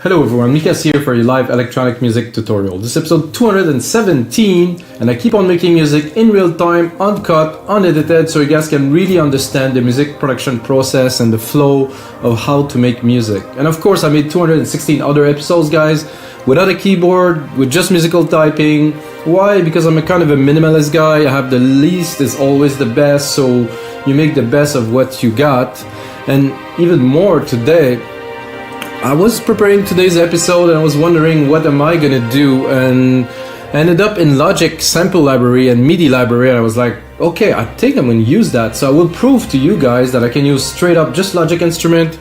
Hello everyone, Mikas here for a live electronic music tutorial. This is episode 217 and I keep on making music in real time, uncut, unedited, so you guys can really understand the music production process and the flow of how to make music. And of course I made 216 other episodes, guys, without a keyboard, with just musical typing. Why? Because I'm a kind of a minimalist guy. I have the least is always the best, so you make the best of what you got. And even more today, I was preparing today's episode and I was wondering what am I gonna do, and I ended up in Logic sample library and MIDI library, and I was like, okay, I think I'm gonna use that. So I will prove to you guys that I can use straight up just Logic instrument,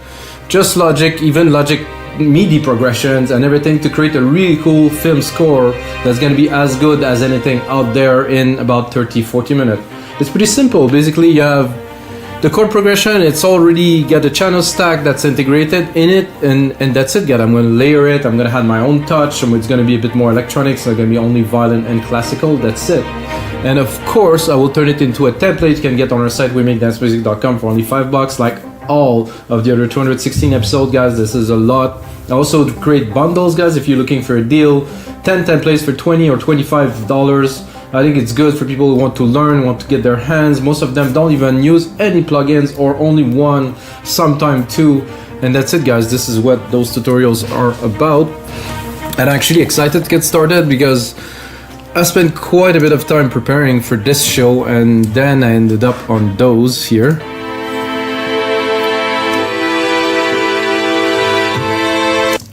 just Logic, even Logic MIDI progressions and everything to create a really cool film score that's gonna be as good as anything out there in about 30-40 minutes. It's pretty simple. Basically you have the chord progression, it's already got a channel stack that's integrated in it, and that's it, guys. I'm going to layer it, I'm going to have my own touch, and it's going to be a bit more electronic, so it's going to be only violin and classical, that's it. And of course, I will turn it into a template you can get on our site, wemakedancemusic.com, for only $5, like all of the other 216 episodes, guys. This is a lot. I also create bundles, guys, if you're looking for a deal. 10 templates for $20 or $25. I think it's good for people who want to learn, want to get their hands. Most of them don't even use any plugins or only one, sometime two. And that's it, guys. This is what those tutorials are about. And I'm actually excited to get started because I spent quite a bit of time preparing for this show, and then I ended up on those here.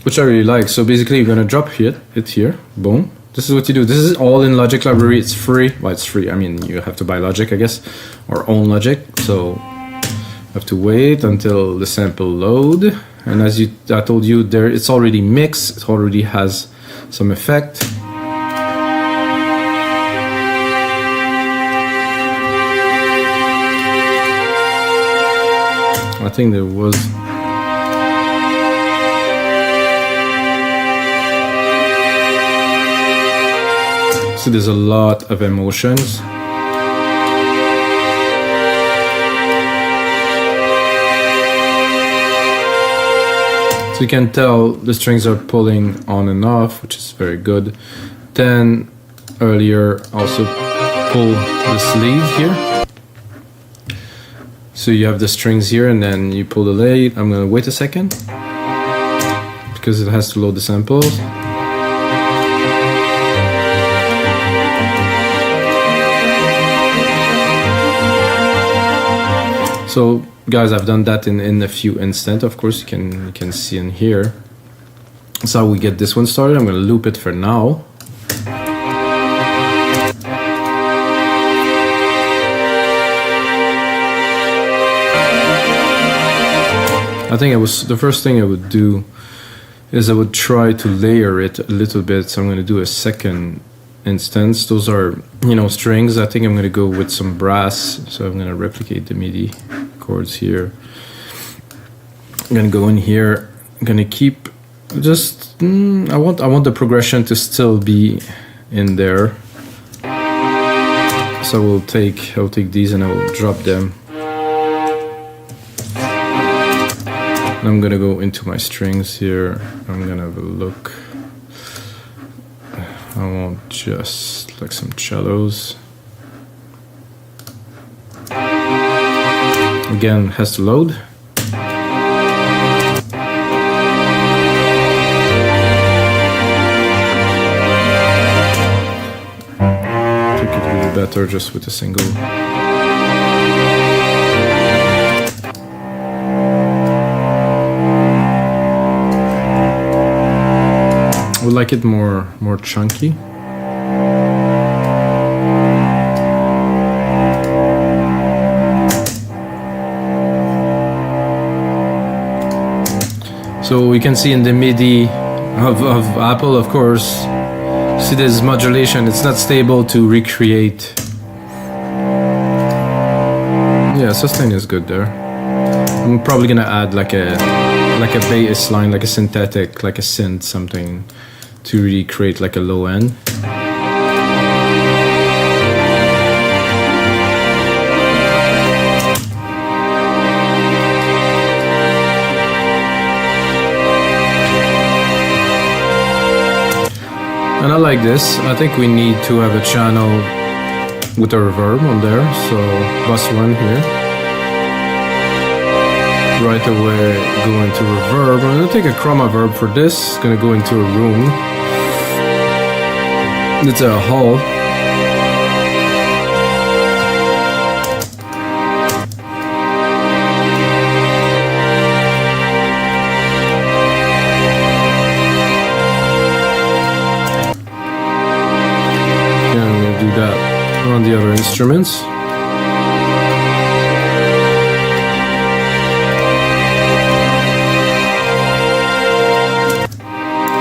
Which I really like. So basically you're gonna drop it here, boom. This is what you do. This is all in Logic library. It's free. Well, it's free. I mean, you have to buy Logic, I guess, or own Logic. So you have to wait until the sample load. And as I told you, there it's already mixed. It already has some effect. I think there was. So there's a lot of emotions. So you can tell the strings are pulling on and off, which is very good. Then earlier also pull the sleeve here. So you have the strings here and then you pull the lead. I'm gonna wait a second because it has to load the samples. So guys, I've done that in a few instants. Of course, you can see in here. That's how we get this one started. I'm going to loop it for now. I think the first thing I would do is I would try to layer it a little bit. So I'm going to do a second instance. Those are, strings. I think I'm going to go with some brass. So I'm going to replicate the MIDI chords here. I'm going to go in here. I'm going to keep just I want the progression to still be in there. So I'll take these and I will drop them. And I'm going to go into my strings here. I'm going to have a look. I want just like some cellos. Again, has to load. I think it would be better just with a single. I would like it more chunky. So we can see in the MIDI of Apple, of course, see this modulation. It's not stable to recreate. Yeah, sustain is good there. I'm probably gonna add like a bass line, like a synthetic, like a synth, something to really create like a low end. And I like this. I think we need to have a channel with a reverb on there. So bus 1 here. Right away go into reverb. I'm gonna take a Chromaverb for this. It's gonna go into a room. It's a hall. On the other instruments.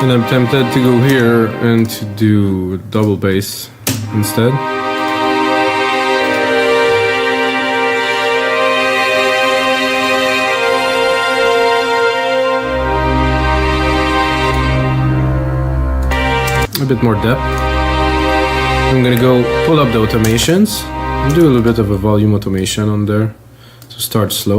And I'm tempted to go here and to do double bass instead. A bit more depth. I'm gonna go pull up the automations and do a little bit of a volume automation on there. So start slow.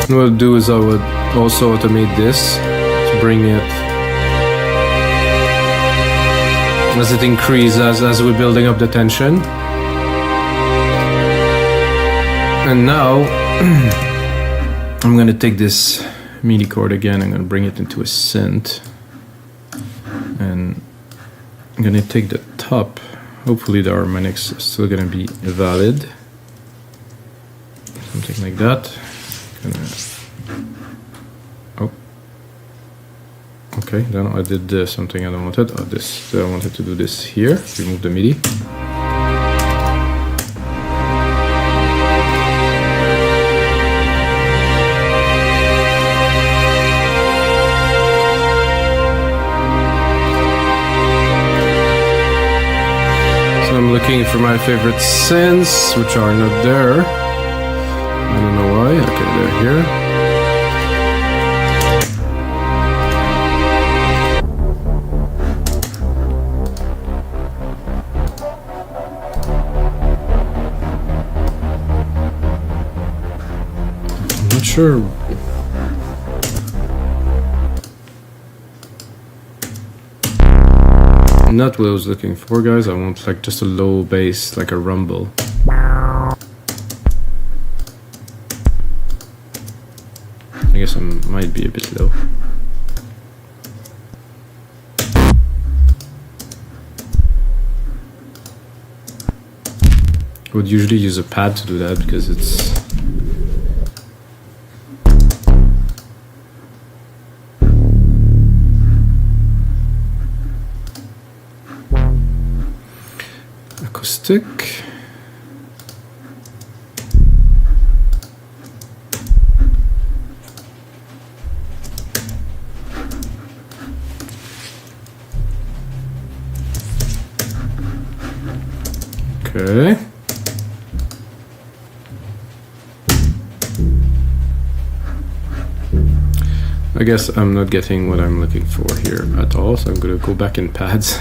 What I'll do is I would also automate this to bring it as it increases as we're building up the tension. And now I'm gonna take this MIDI chord again, I'm gonna bring it into a synth, and I'm gonna take the top. Hopefully the harmonics are still gonna be valid. Something like that. Oh, okay. Then I did something I don't wanted. I wanted to do this here. Remove the MIDI. So I'm looking for my favorite synths, which are not there. I don't know why. Okay, they're here. I'm not sure. Not what I was looking for, guys. I want like just a low bass, like a rumble. I guess I might be a bit low. I would usually use a pad to do that because it's acoustic. Okay. I guess I'm not getting what I'm looking for here at all, so I'm gonna go back in pads.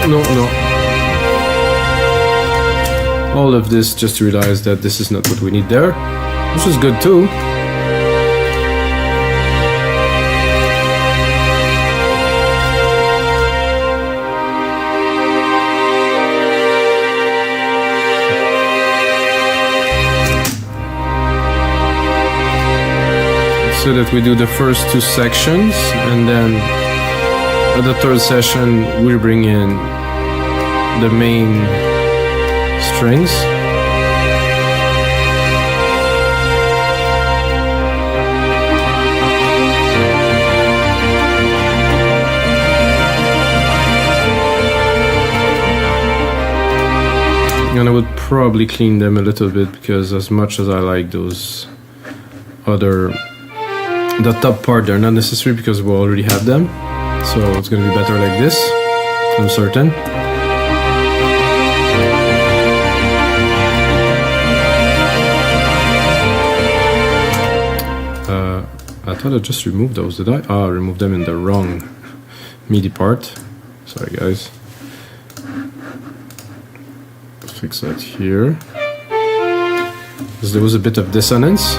No. All of this just to realize that this is not what we need there, which is good too. that we do the first two sections, and then at the third session we bring in the main strings. And I would probably clean them a little bit, because as much as I like those other, the top part, they're not necessary because we already have them. So it's gonna be better like this, I'm certain. I thought I just removed those, did I? Ah, I removed them in the wrong MIDI part. Sorry guys. Fix that here, because there was a bit of dissonance.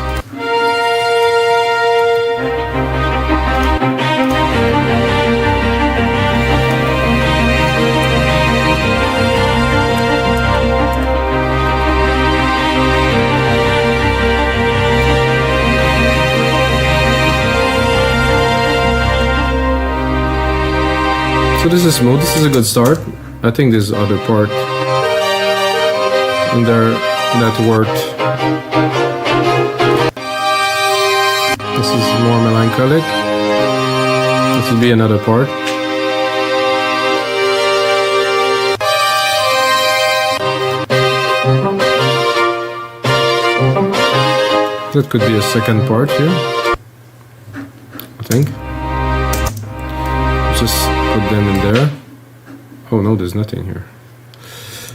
So this is smooth, this is a good start. I think this other part in there that worked. This is more melancholic. This will be another part. That could be a second part here, I think. Just put them in there. Oh no, there's nothing here.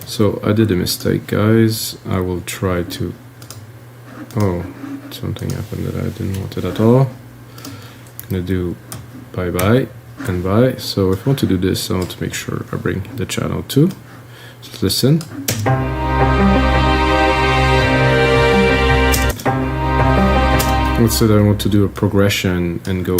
So I did a mistake, guys. I will try to... Oh, something happened that I didn't want it at all. I'm gonna do bye-bye and bye. So if I want to do this, I want to make sure I bring the channel too. Just listen. Let's say that I want to do a progression and go.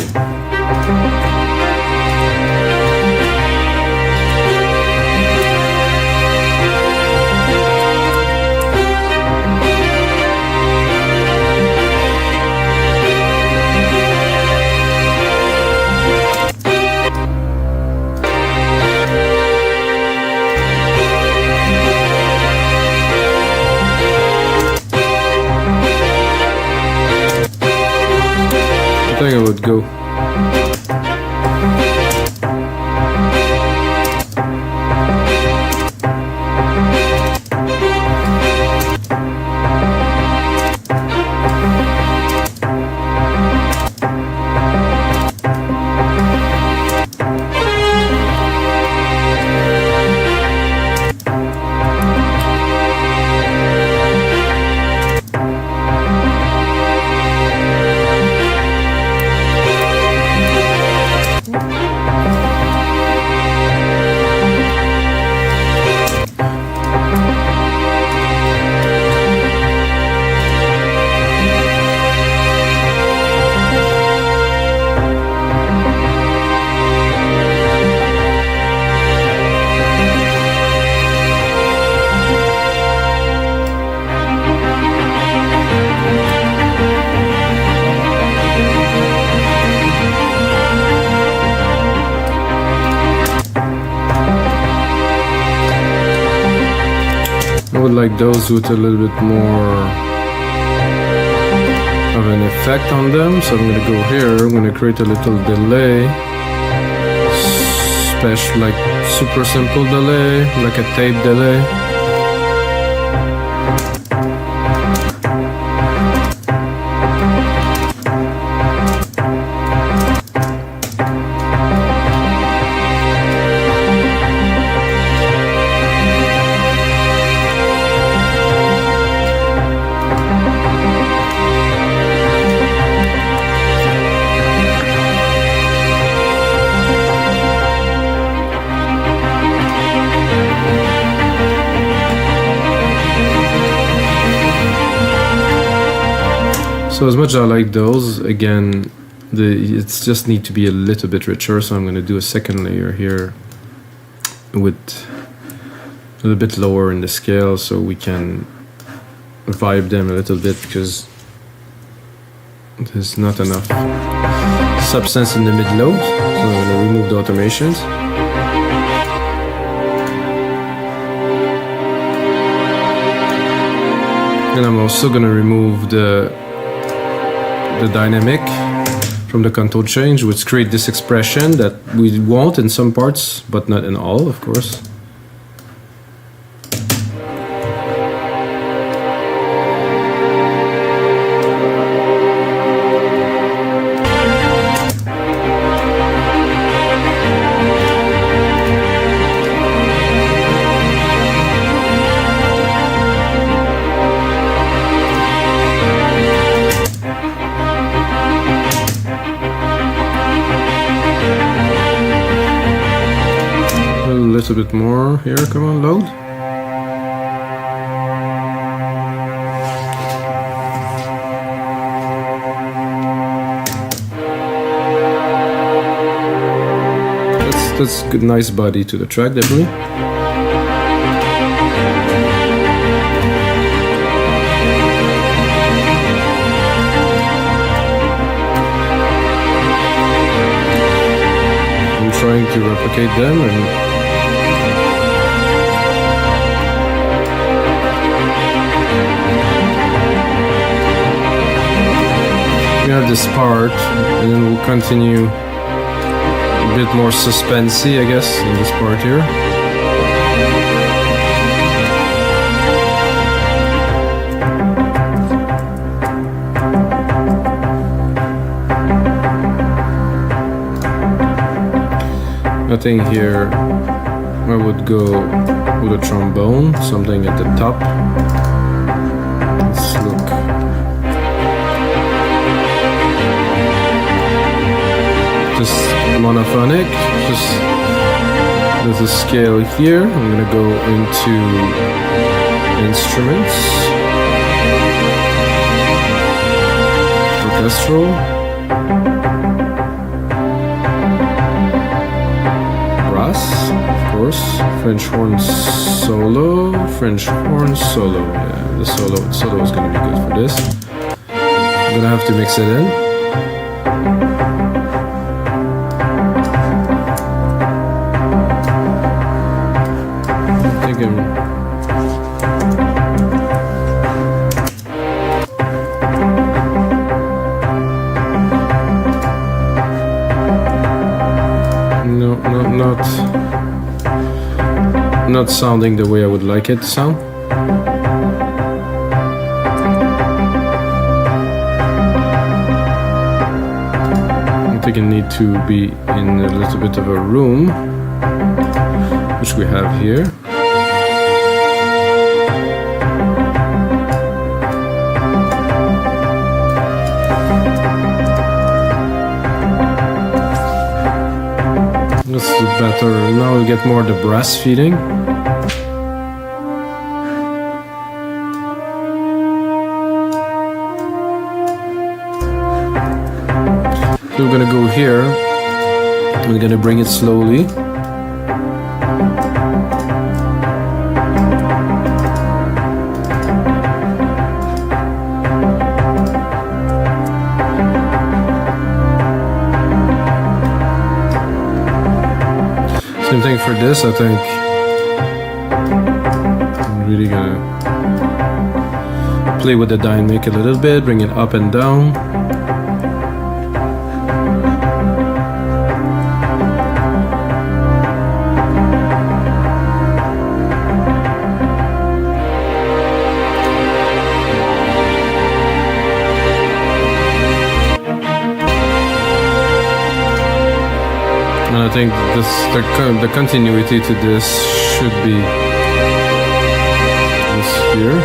I think I would go. I would like those with a little bit more of an effect on them, so I'm going to go here, I'm going to create a little delay, special, like super simple delay, like a tape delay. So as much as I like those, again, it's just need to be a little bit richer, so I'm going to do a second layer here with a little bit lower in the scale so we can vibe them a little bit, because there's not enough substance in the mid-load, so I'm going to remove the automations. And I'm also going to remove the dynamic from the contour change, which create this expression that we want in some parts, but not in all, of course. A little bit more here, come on, load. That's good, nice body to the track, definitely. I'm trying to replicate them and we have this part, and then we'll continue a bit more suspensey, I guess, in this part here. I think here I would go with a trombone, something at the top. Let's look. Just monophonic, just there's a scale here. I'm gonna go into instruments, orchestral, brass, of course, French horn solo, yeah, the solo is gonna be good for this. I'm gonna have to mix it in. Not sounding the way I would like it to sound. I think I need to be in a little bit of a room, which we have here. Let's do better. Now we get more the brass feeling. So we're gonna go here. We're gonna bring it slowly. Same thing for this, I think. I'm really gonna play with the dynamic a little bit, bring it up and down. And I think the continuity to this should be this here.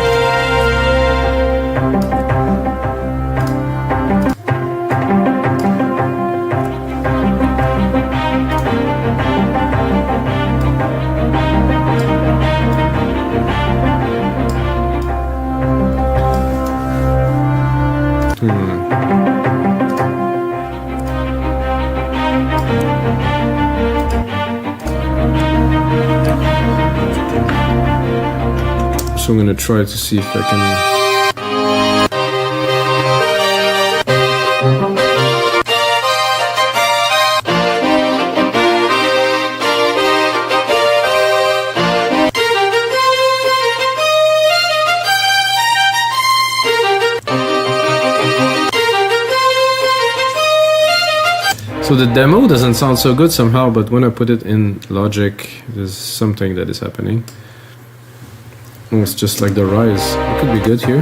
So I'm gonna try to see if I can So the demo doesn't sound so good somehow, but when I put it in Logic, there's something that is happening. Oh, it's just like the rise. It could be good here.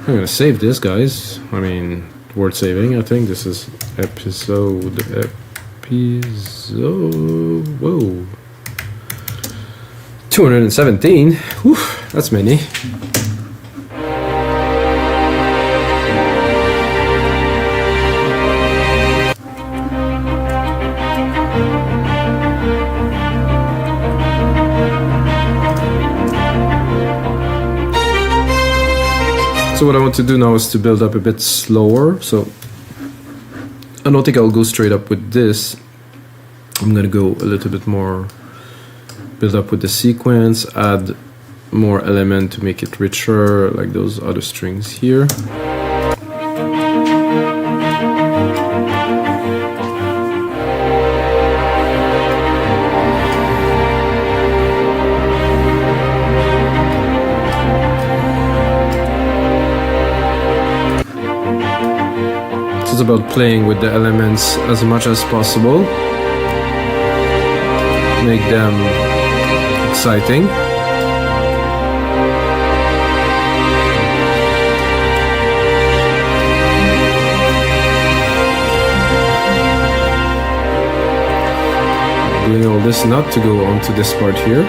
I'm gonna save this, guys. I mean, worth saving. I think this is episode. Whoa. 217. Whew, that's many. So what I want to do now is to build up a bit slower. So I don't think I'll go straight up with this. I'm gonna go a little bit more, build up with the sequence, add more element to make it richer, like those other strings here. It's about playing with the elements as much as possible, make them exciting. Doing all this not to go on to this part here.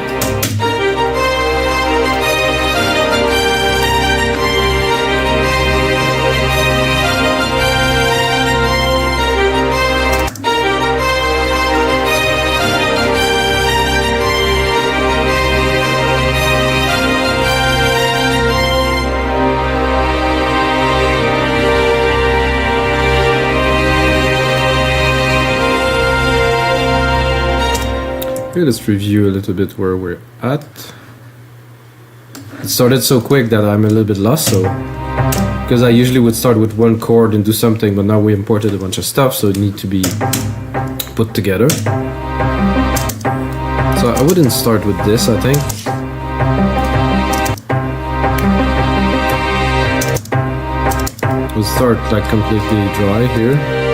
Okay, let's review a little bit where we're at. It started so quick that I'm a little bit lost, so because I usually would start with one chord and do something, but now we imported a bunch of stuff, so it needs to be put together. So I wouldn't start with this, I think. We'll start like completely dry here.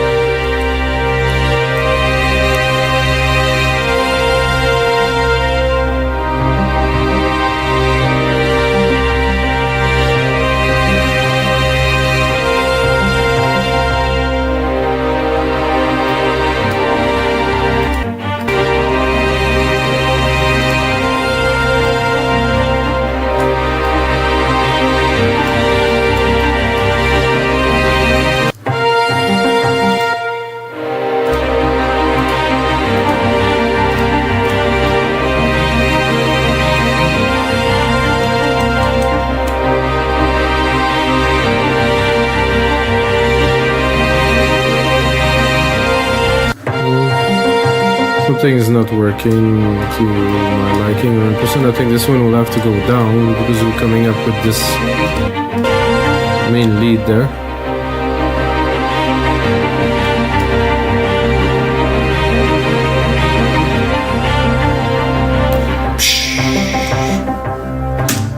Something is not working to my liking 100%. I think this one will have to go down because we're coming up with this main lead there.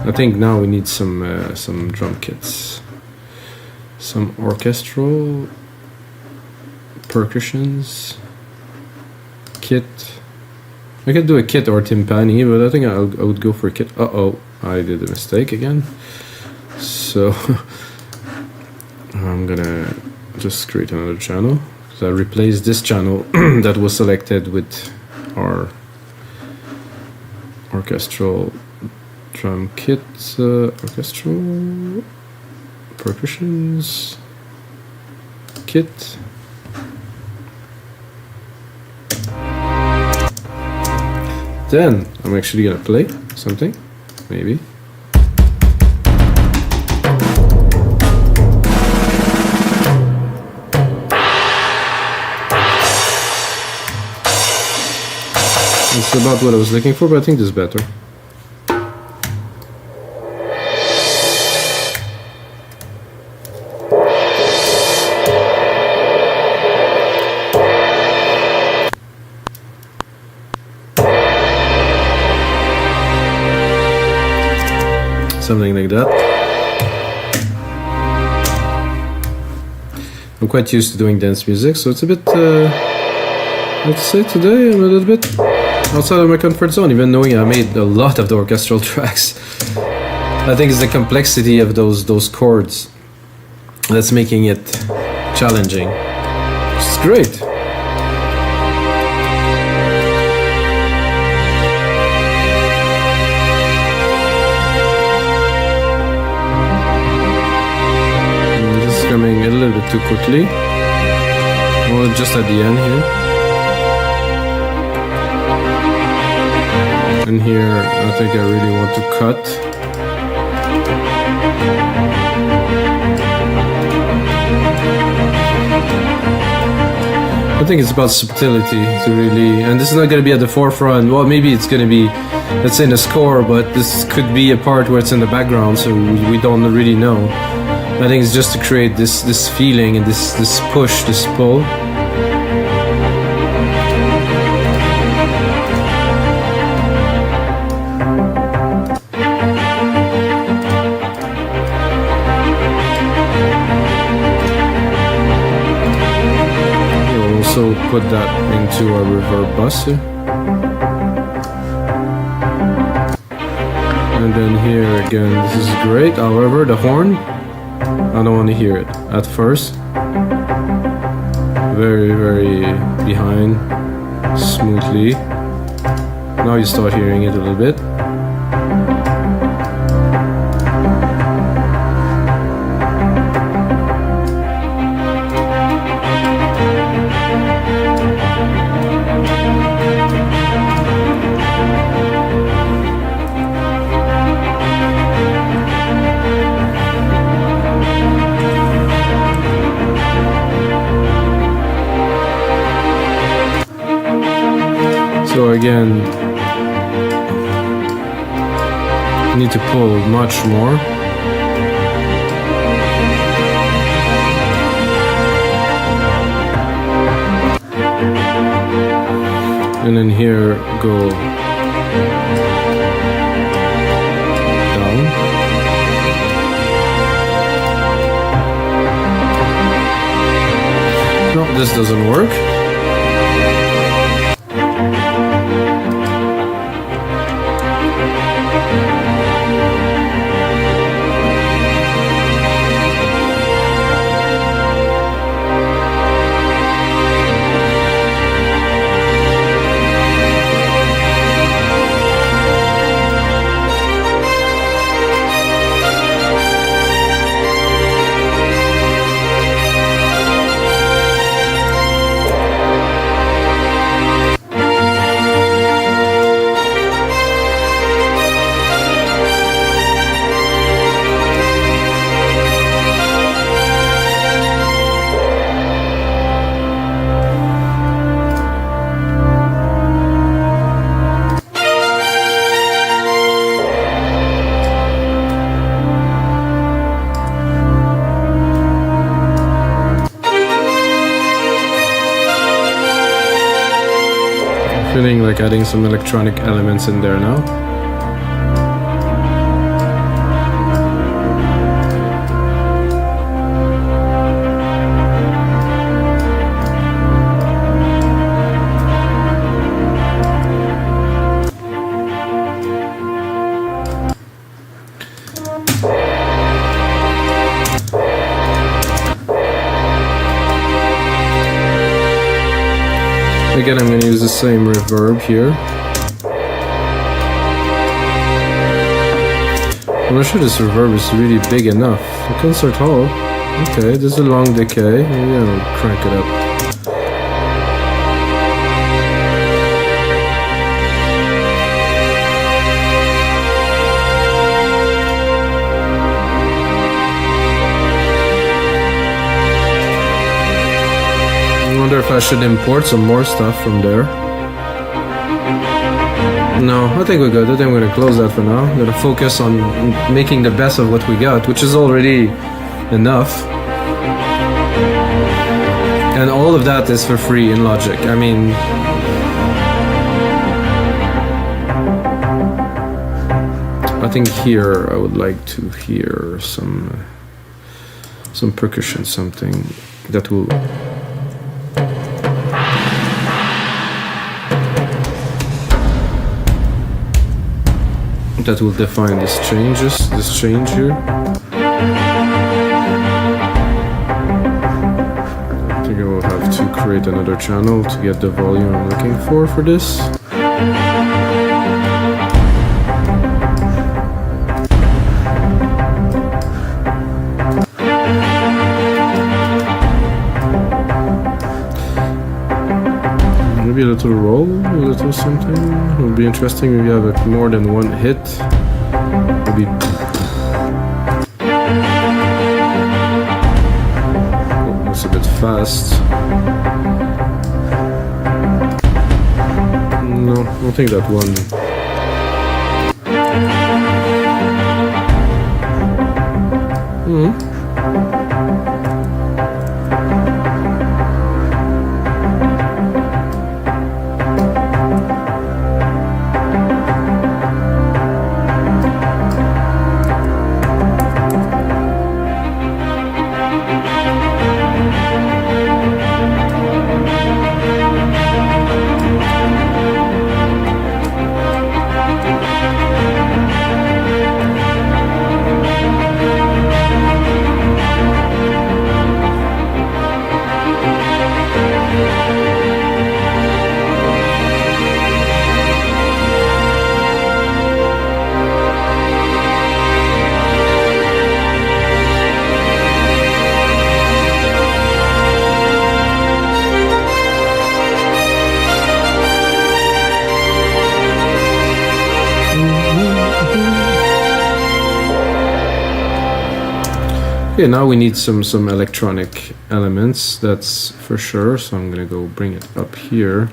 I think now we need some drum kits, some orchestral percussions. Kit. I could do a kit or timpani, but I think I would go for a kit. Uh-oh, I did a mistake again. So I'm gonna just create another channel. So I replaced this channel that was selected with our orchestral drum kit, orchestral percussions kit. Then I'm actually gonna play something, maybe. It's about what I was looking for, but I think this is better. something like that. I'm quite used to doing dance music, so it's a bit, let's say today I'm a little bit outside of my comfort zone, even knowing I made a lot of the orchestral tracks. I think it's the complexity of those chords that's making it challenging. It's great. This is coming a little bit too quickly. Well, just at the end here. And here, I think I really want to cut. I think it's about subtlety to really, and this is not going to be at the forefront. Well, maybe it's going to be, let's say, in the score, but this could be a part where it's in the background, so we don't really know. I think it's just to create this feeling and this push, this pull. So put that into our reverb bus here. And then here again, this is great. However, the horn, I don't want to hear it at first. Very, very behind, smoothly. Now you start hearing it a little bit. So again, you need to pull much more. And then here go down. No, this doesn't work. Feeling like adding some electronic elements in there now. Again, I'm going to use the same reverb here. I'm not sure this reverb is really big enough. The concert hall. Okay, there's a long decay. Maybe I'll crank it up. I wonder if I should import some more stuff from there. No, I think we're good. I think we're gonna close that for now. I'm gonna focus on making the best of what we got, which is already enough. And all of that is for free in Logic. I mean, I think here I would like to hear some percussion, something that will define this change here. I think I will have to create another channel to get the volume I'm looking for this. Maybe a little roll, a little something. It would be interesting if you have more than one hit. Maybe. Oh, that's a bit fast. No, I don't think that one. Okay, now we need some electronic elements, that's for sure. So I'm gonna go bring it up here,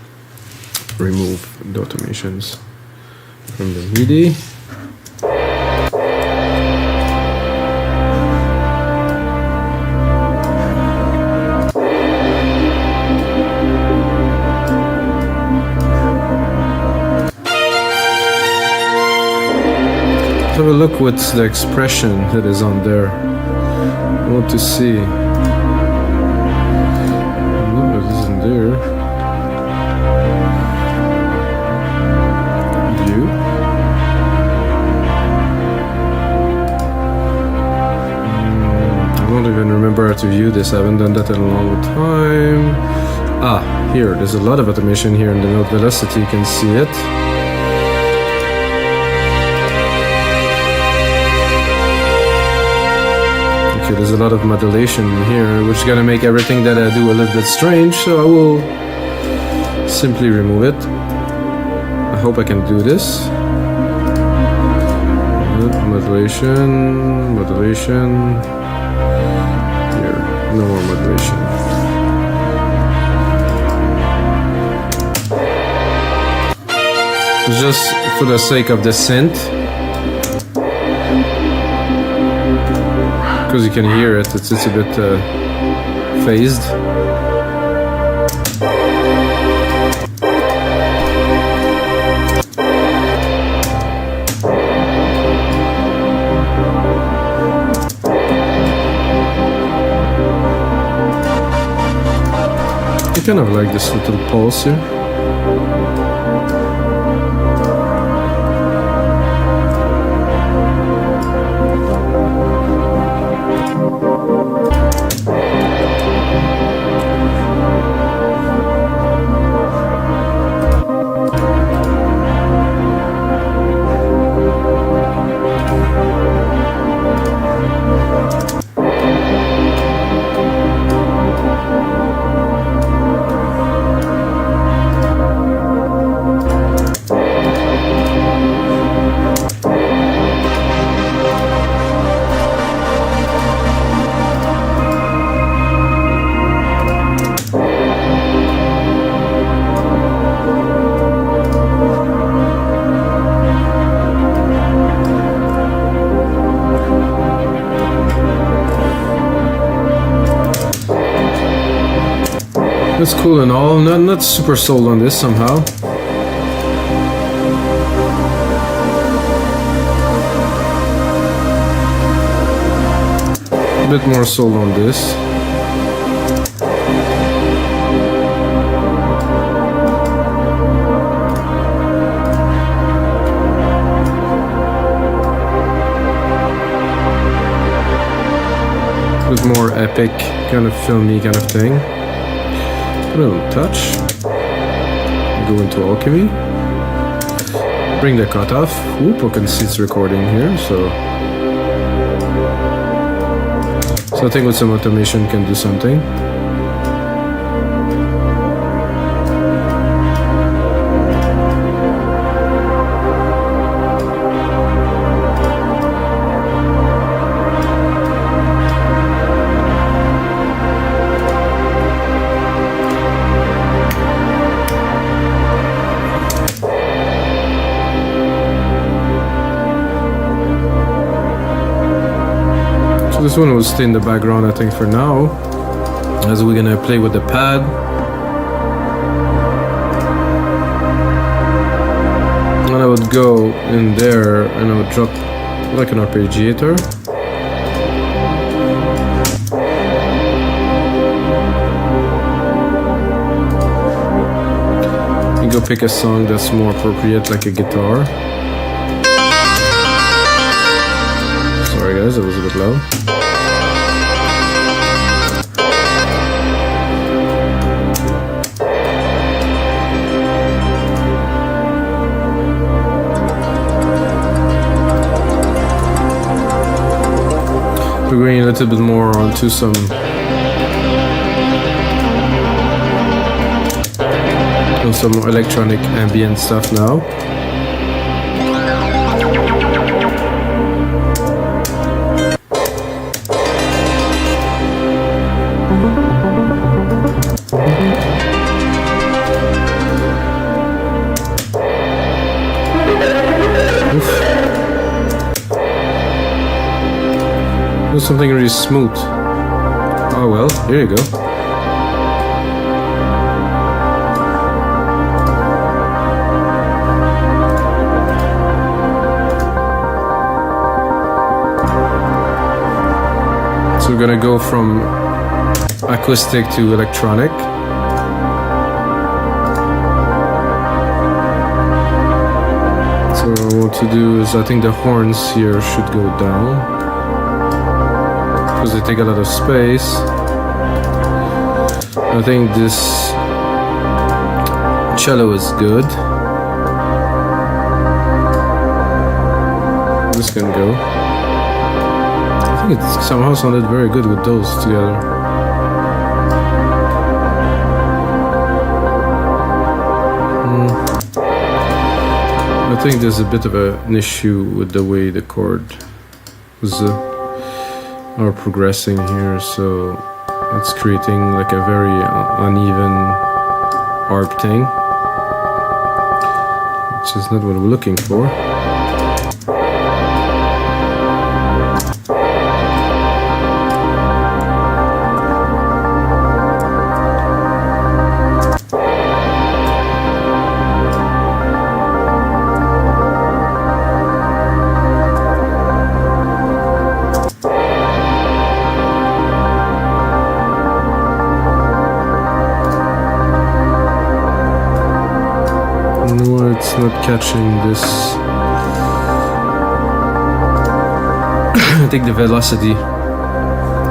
remove the automations from the MIDI. Have a look what's the expression that is on there. I want to see. No, it isn't there. View. I don't even remember how to view this. I haven't done that in a long time. Ah, here. There's a lot of automation here in the note velocity. You can see it. There's a lot of modulation here, which is gonna make everything that I do a little bit strange, so I will simply remove it. I hope I can do this. Modulation, modulation. Here, no more modulation. Just for the sake of the synth. Because you can hear it, it's a bit phased. I kind of like this little pulse here. That's cool and all, not super sold on this somehow. bit more soul on this. A bit more epic, kind of filmy kind of thing. Put it on touch. Go into alchemy. Bring the cutoff. Whoop, I can see it's recording here, so I think with some automation can do something. This one will stay in the background, I think, for now, as we're gonna play with the pad. And I would go in there and I would drop like an arpeggiator. You go pick a song that's more appropriate, like a guitar. Sorry guys, that was a bit loud. We're going a little bit more onto some electronic ambient stuff now. Do something really smooth. Oh well, here you go. So we're gonna go from acoustic to electronic. So what I want to do is, I think the horns here should go down, because they take a lot of space. I think this cello is good. This can go. I think it somehow sounded very good with those together. I think there's a bit of an issue with the way the chords are progressing here, so it's creating like a very uneven arp thing, which is not what we're looking for. It's not catching this. I think the velocity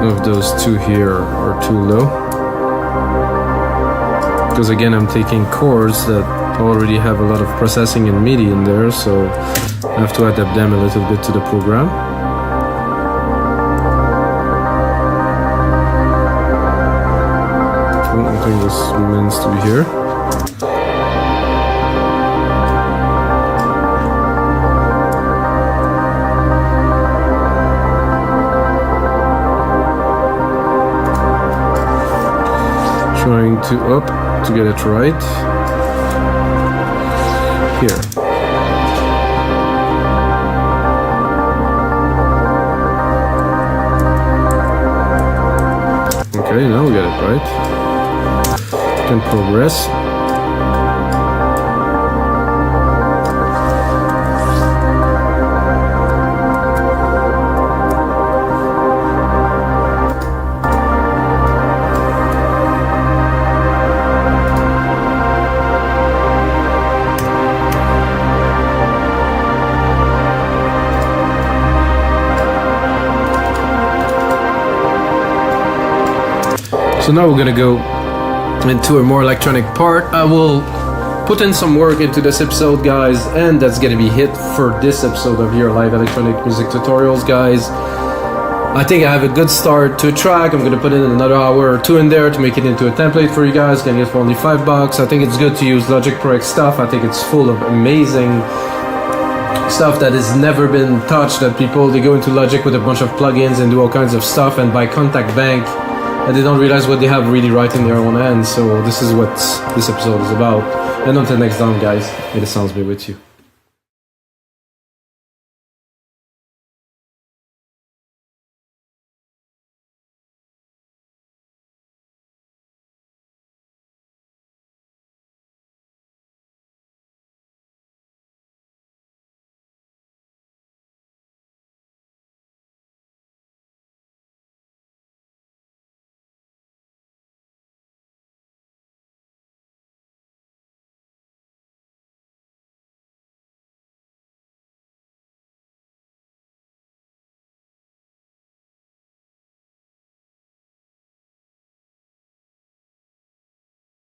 of those two here are too low, because again I'm taking chords that already have a lot of processing and MIDI in there, so I have to adapt them a little bit to the program. I think this means to be here. Trying to up to get it right. Here. Okay, now we get it right. Can progress. So now we're gonna go into a more electronic part. I will put in some work into this episode, guys, and that's gonna be it for this episode of your live electronic music tutorials, guys. I think I have a good start to a track. I'm gonna put in another hour or two in there to make it into a template for you guys. Getting it for only $5. I think it's good to use Logic Pro X stuff. I think it's full of amazing stuff that has never been touched. That people, they go into Logic with a bunch of plugins and do all kinds of stuff and buy Contact Bank, and they don't realize what they have really right in their own hands. So this is what this episode is about. And until next time, guys, may the sounds be with you.